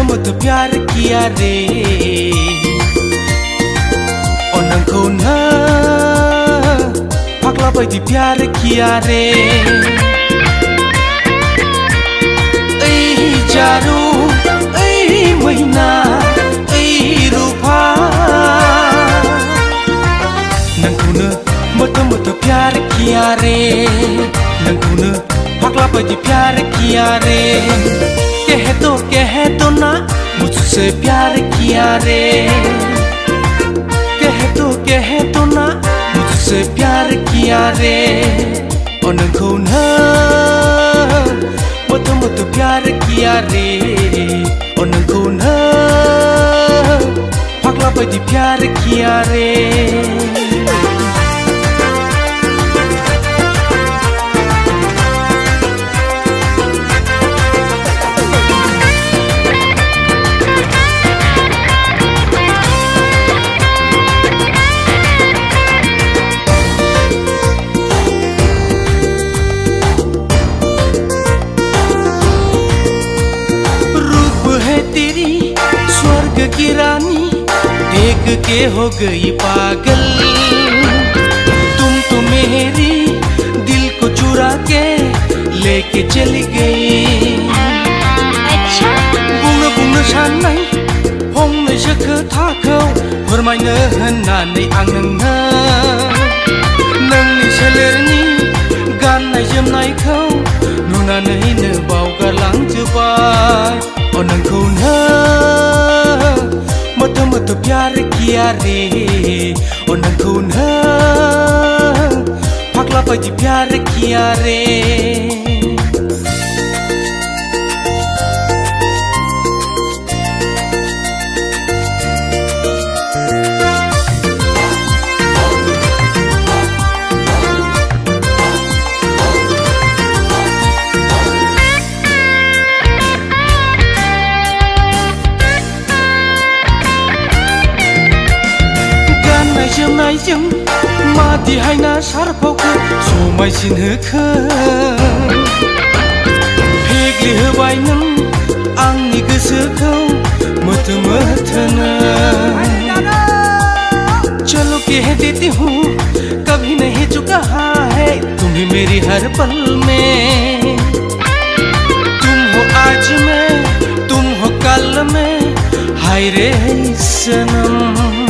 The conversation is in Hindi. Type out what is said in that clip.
मत प्यार किया रे नोंखौ ना फाग्ला बायदि प्यार किया रे ओइ जारु ओइ मैना ओइ रूपा नोंखौनो मत प्यार किया रे नोंखौनो फाग्ला बायदि प्यार किया रे कह तो ना मुझसे प्यार किया रे कह तो ना मुझसे प्यार किया रे नोंखौ ना मत प्यार किया रे नोंखौ ना फाग्ला बायदि प्यार किया रे की रानी देख के हो गई पागल तुम तो मेरी दिल को चुरा के लेके चली गई बुंनो साननाय फंनैसो खोथाखौ फोरमायनो होननानै आं नोंनि सोलेरनि गाननाय जोमनायखौ नुनानैनो बावगारलांजोबबाय नोंखौ मत प्यार किया रे नोंखौ ना फाग्ला बायदि प्यार किया रे जोमनायजों मादिहायना सारफावखौ समायसिनहोखो फेग्लिहोबाय नों आंनि गोसोखौ मोथोनो चलो कह देती हूँ कभी नहीं चुका है तुम्हें मेरी हर पल में तुम हो आज में तुम हो कल में हाय रे सनम